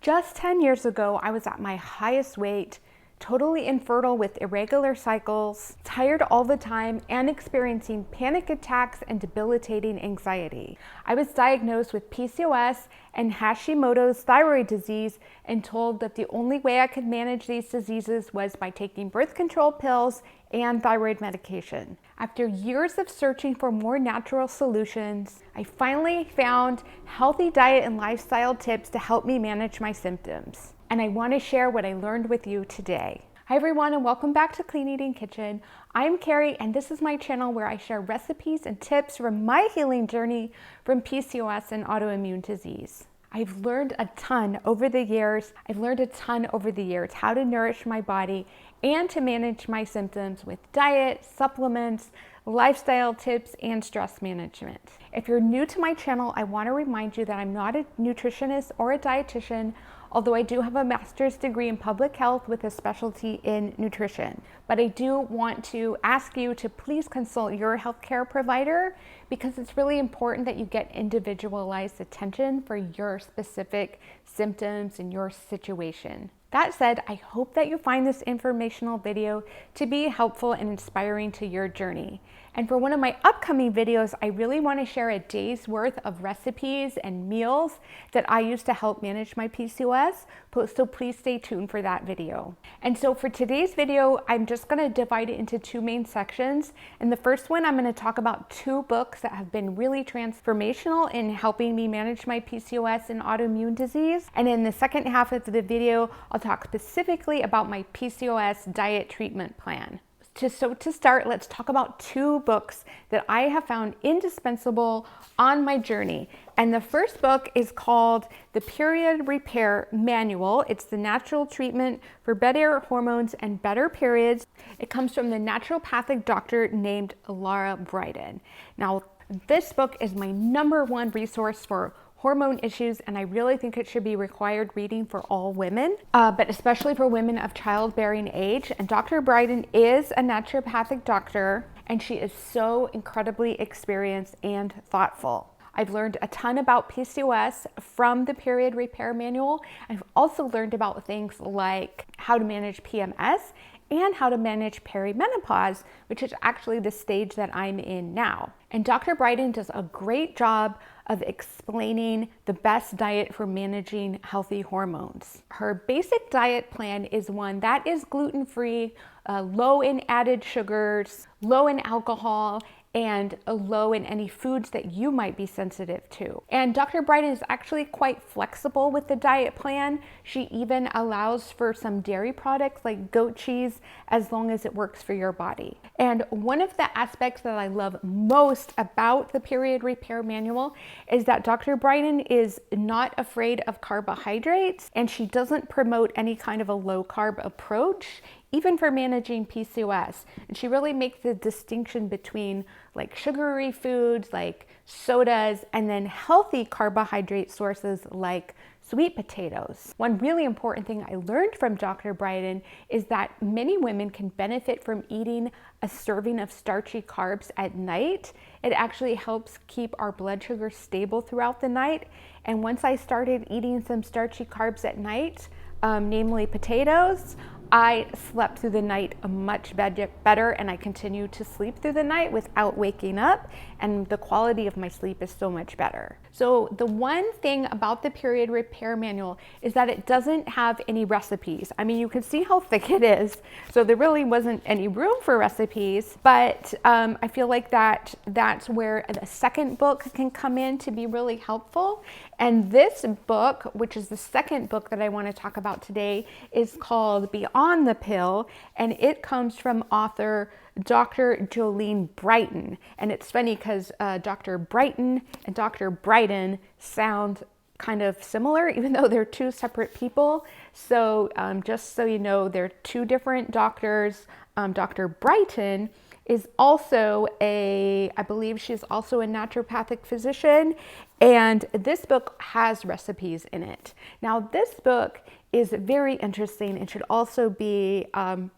Just 10 years ago, I was at my highest weight, totally infertile with irregular cycles, tired all the time, and experiencing panic attacks and debilitating anxiety. I was diagnosed with PCOS and Hashimoto's thyroid disease and told that the only way I could manage these diseases was by taking birth control pills and thyroid medication. After years of searching for more natural solutions, I finally found healthy diet and lifestyle tips to help me manage my symptoms. And I want to share what I learned with you today. Hi everyone, and welcome back to Clean Eating Kitchen. I'm Carrie, and this is my channel where I share recipes and tips from my healing journey from PCOS and autoimmune disease. I've learned a ton over the years. How to nourish my body and to manage my symptoms with diet, supplements, lifestyle tips, and stress management. If you're new to my channel, I want to remind you that I'm not a nutritionist or a dietitian, although I do have a master's degree in public health with a specialty in nutrition. But I do want to ask you to please consult your healthcare provider because it's really important that you get individualized attention for your specific symptoms and your situation. That said, I hope that you find this informational video to be helpful and inspiring to your journey. And for one of my upcoming videos, I really want to share a day's worth of recipes and meals that I use to help manage my PCOS, so please stay tuned for that video. And so for today's video, I'm just going to divide it into two main sections. In the first one, I'm going to talk about two books that have been really transformational in helping me manage my PCOS and autoimmune disease. And in the second half of the video, I'll talk specifically about my PCOS diet treatment plan. So to start, let's talk about two books that I have found indispensable on my journey. And the first book is called The Period Repair Manual. It's the natural treatment for better hormones and better periods. It comes from the naturopathic doctor named Laura Briden. Now, this book is my #1 resource for hormone issues, and I really think it should be required reading for all women, but especially for women of childbearing age. And Dr. Briden is a naturopathic doctor, and she is so incredibly experienced and thoughtful. I've learned a ton about PCOS from the Period Repair Manual. I've also learned about things like how to manage PMS and how to manage perimenopause, which is actually the stage that I'm in now. And Dr. Briden does a great job of explaining the best diet for managing healthy hormones. Her basic diet plan is one that is gluten-free, low in added sugars, low in alcohol, and low in any foods that you might be sensitive to. And Dr. Briden is actually quite flexible with the diet plan. She even allows for some dairy products like goat cheese as long as it works for your body. And one of the aspects that I love most about the Period Repair Manual is that Dr. Briden is not afraid of carbohydrates, and she doesn't promote any kind of a low carb approach, even for managing PCOS. And she really makes the distinction between like sugary foods like sodas and then healthy carbohydrate sources like sweet potatoes. One really important thing I learned from Dr. Briden is that many women can benefit from eating a serving of starchy carbs at night. It actually helps keep our blood sugar stable throughout the night. And once I started eating some starchy carbs at night, namely potatoes, I slept through the night much better, and I continue to sleep through the night without waking up, and the quality of my sleep is so much better. So the one thing about the Period Repair Manual is that it doesn't have any recipes. I mean, you can see how thick it is, so there really wasn't any room for recipes, but I feel like that's where the second book can come in to be really helpful. And this book, which is the second book that I want to talk about today, is called Beyond the Pill, and it comes from author Dr. Jolene Brighten. And it's funny because Dr. Brighten and Dr. Briden sound kind of similar, even though they're two separate people. So just so you know, they're two different doctors. Dr. Brighten is also I believe she's also a naturopathic physician, and this book has recipes in it. Now, this book is very interesting and should also be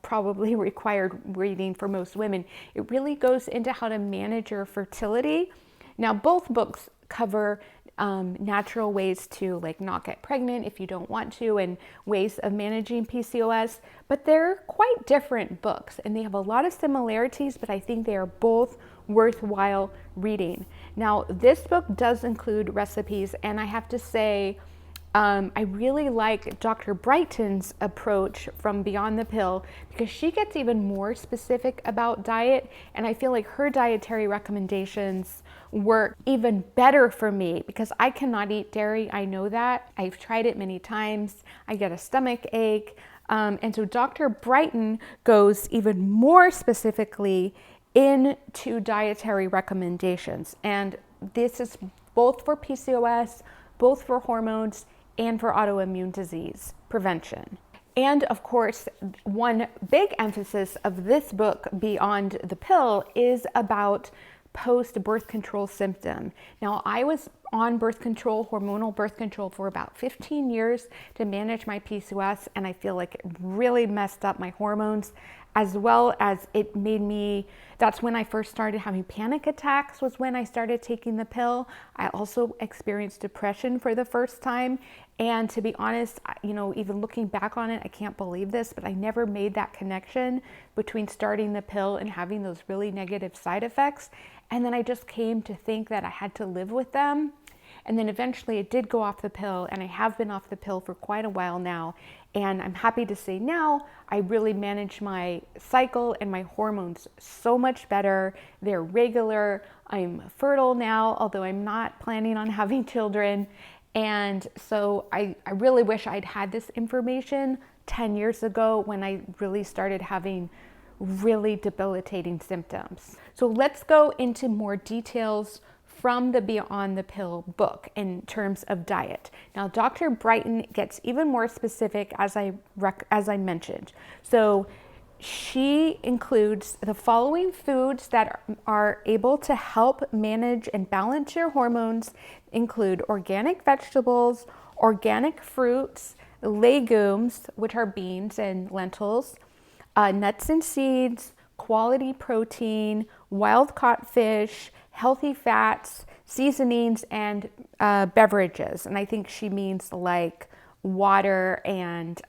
probably required reading for most women. It really goes into how to manage your fertility. Now, both books cover natural ways to like not get pregnant if you don't want to, and ways of managing PCOS. But they're quite different books and they have a lot of similarities, but I think they are both worthwhile reading. Now, this book does include recipes, and I have to say, I really like Dr. Brighton's approach from Beyond the Pill, because she gets even more specific about diet, and I feel like her dietary recommendations work even better for me because I cannot eat dairy. I know that. I've tried it many times. I get a stomach ache. And so Dr. Brighton goes even more specifically into dietary recommendations. And this is both for PCOS, both for hormones, and for autoimmune disease prevention. And of course, one big emphasis of this book, Beyond the Pill, is about post-birth control symptom. Now, I was on birth control, hormonal birth control, for about 15 years to manage my PCOS, and I feel like it really messed up my hormones, as well as it made me, that's when I first started having panic attacks, was when I started taking the pill. I also experienced depression for the first time. And to be honest, even looking back on it, I can't believe this, but I never made that connection between starting the pill and having those really negative side effects. And then I just came to think that I had to live with them. And then eventually it did go off the pill, and I have been off the pill for quite a while now. And I'm happy to say now I really manage my cycle and my hormones so much better. They're regular. I'm fertile now, although I'm not planning on having children. And so I really wish I'd had this information 10 years ago when I really started having really debilitating symptoms. So let's go into more details from the Beyond the Pill book in terms of diet. Now, Dr. Brighton gets even more specific, as I mentioned. So she includes the following foods that are able to help manage and balance your hormones: include organic vegetables, organic fruits, legumes, which are beans and lentils, nuts and seeds, quality protein, wild-caught fish, healthy fats, seasonings, and beverages. And I think she means like water and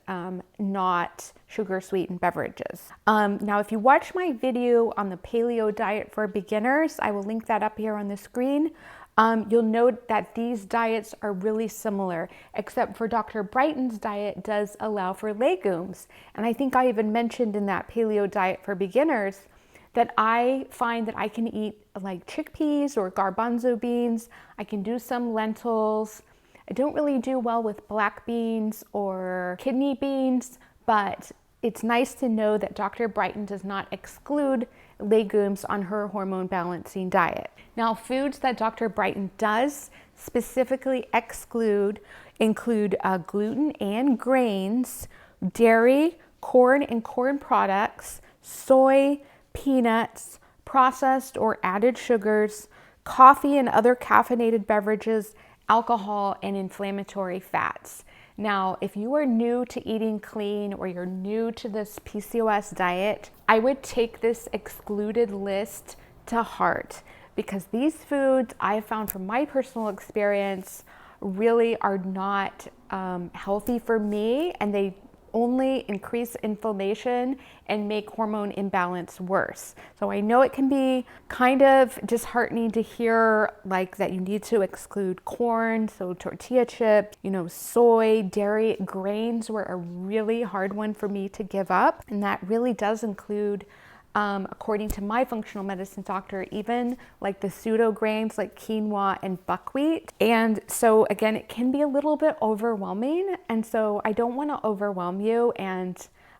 not sugar-sweetened beverages. Now, if you watch my video on the paleo diet for beginners, I will link that up here on the screen. You'll note that these diets are really similar, except for Dr. Brighton's diet does allow for legumes. And I think I even mentioned in that paleo diet for beginners that I find that I can eat like chickpeas or garbanzo beans. I can do some lentils. I don't really do well with black beans or kidney beans, but it's nice to know that Dr. Brighton does not exclude legumes on her hormone balancing diet. Now, foods that Dr. Brighton does specifically exclude include gluten and grains, dairy, corn and corn products, soy, peanuts, processed or added sugars, coffee and other caffeinated beverages, alcohol, and inflammatory fats. Now, if you are new to eating clean or you're new to this PCOS diet, I would take this excluded list to heart, because these foods I found from my personal experience really are not healthy for me, and they only increase inflammation and make hormone imbalance worse. So I know it can be kind of disheartening to hear like that you need to exclude corn, so tortilla chips, soy, dairy. Grains were a really hard one for me to give up, and that really does include, according to my functional medicine doctor, even like the pseudo grains like quinoa and buckwheat. And so again, it can be a little bit overwhelming, and so I don't want to overwhelm you, and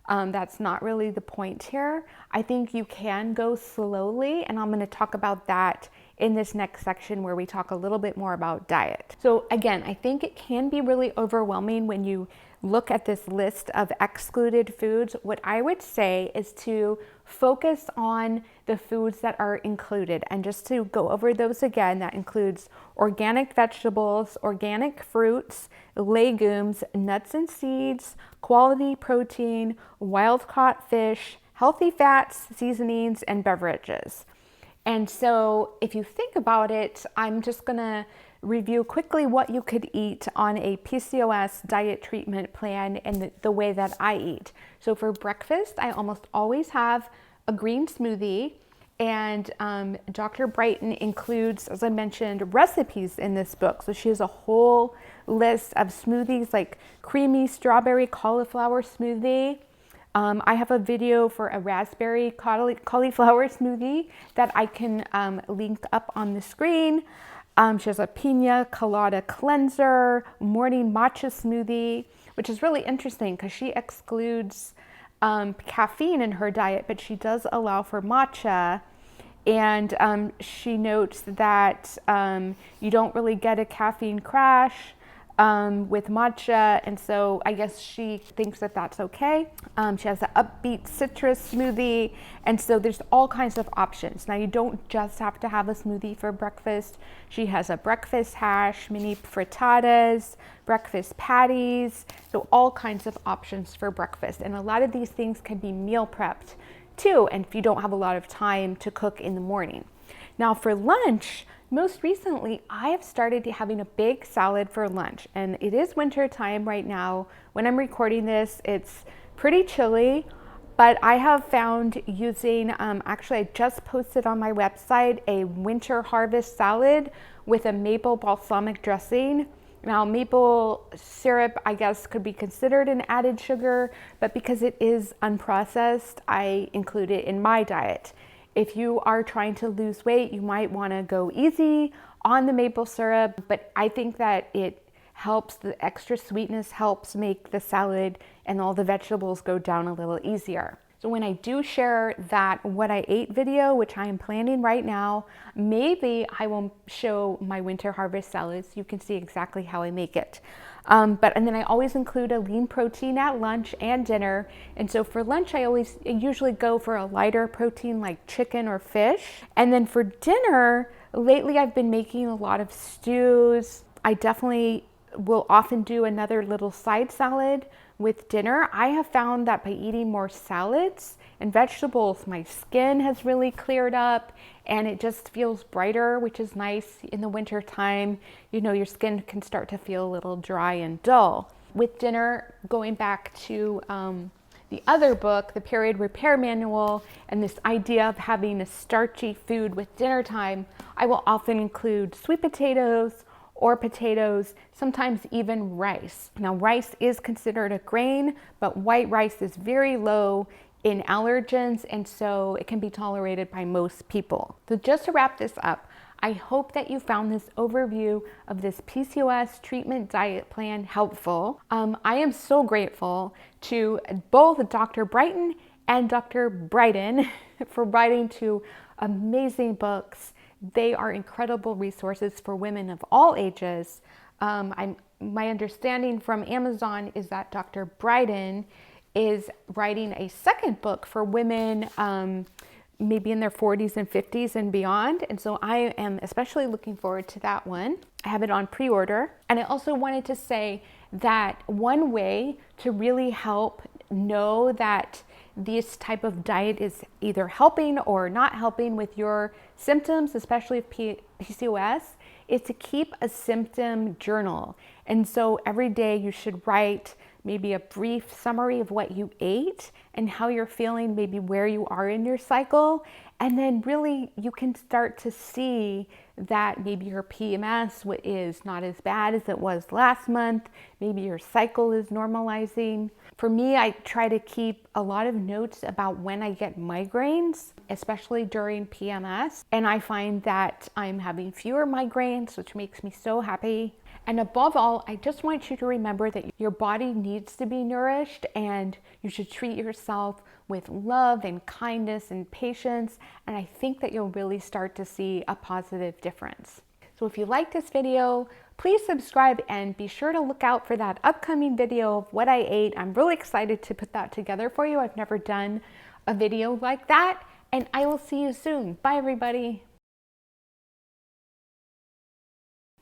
that's not really the point here. I think you can go slowly, and I'm going to talk about that in this next section where we talk a little bit more about diet. So again, I think it can be really overwhelming when you look at this list of excluded foods. What I would say is to focus on the foods that are included, and just to go over those again, that includes organic vegetables, organic fruits, legumes, nuts and seeds, quality protein, wild-caught fish, healthy fats, seasonings, and beverages. And so if you think about it, I'm just gonna review quickly what you could eat on a PCOS diet treatment plan and the way that I eat. So for breakfast, I almost always have a green smoothie, and Dr. Brighton includes, as I mentioned, recipes in this book. So she has a whole list of smoothies, like creamy strawberry cauliflower smoothie. I have a video for a raspberry cauliflower smoothie that I can link up on the screen. She has a pina colada cleanser, morning matcha smoothie, which is really interesting because she excludes caffeine in her diet, but she does allow for matcha. And she notes that you don't really get a caffeine crash with matcha, and so I guess she thinks that that's okay. She has an upbeat citrus smoothie, and so there's all kinds of options. Now, you don't just have to have a smoothie for breakfast. She has a breakfast hash, mini frittatas, breakfast patties, so all kinds of options for breakfast. And a lot of these things can be meal prepped too, and if you don't have a lot of time to cook in the morning. Now for lunch, most recently, I have started having a big salad for lunch, and it is winter time right now. When I'm recording this, it's pretty chilly, but I have found using, actually I just posted on my website a winter harvest salad with a maple balsamic dressing. Now, maple syrup, I guess, could be considered an added sugar, but because it is unprocessed, I include it in my diet. If you are trying to lose weight, you might want to go easy on the maple syrup, but I think that it helps, the extra sweetness helps make the salad and all the vegetables go down a little easier. So when I do share that what I ate video, which I am planning right now, maybe I will show my winter harvest salad so you can see exactly how I make it. And then I always include a lean protein at lunch and dinner. And so for lunch, I usually go for a lighter protein like chicken or fish. And then for dinner, lately I've been making a lot of stews. I definitely will often do another little side salad with dinner. I have found that by eating more salads and vegetables, my skin has really cleared up and it just feels brighter, which is nice in the winter time. You know, your skin can start to feel a little dry and dull. With dinner, going back to the other book, The Period Repair Manual, and this idea of having a starchy food with dinner time, I will often include sweet potatoes or potatoes, sometimes even rice. Now, rice is considered a grain, but white rice is very low in allergens, and so it can be tolerated by most people. So just to wrap this up, I hope that you found this overview of this PCOS treatment diet plan helpful. I am so grateful to both Dr. Brighton and Dr. Brighton for writing two amazing books. They are incredible resources for women of all ages. My understanding from Amazon is that Dr. Brighton is writing a second book for women maybe in their 40s and 50s and beyond. And so I am especially looking forward to that one. I have it on pre-order. And I also wanted to say that one way to really help know that this type of diet is either helping or not helping with your symptoms, especially with PCOS, is to keep a symptom journal. And so every day you should write maybe a brief summary of what you ate and how you're feeling, maybe where you are in your cycle. And then really you can start to see that maybe your PMS is not as bad as it was last month. Maybe your cycle is normalizing. For me, I try to keep a lot of notes about when I get migraines, especially during PMS. And I find that I'm having fewer migraines, which makes me so happy. And above all, I just want you to remember that your body needs to be nourished and you should treat yourself with love and kindness and patience. And I think that you'll really start to see a positive difference. So if you like this video, please subscribe and be sure to look out for that upcoming video of what I ate. I'm really excited to put that together for you. I've never done a video like that, and I will see you soon. Bye, everybody.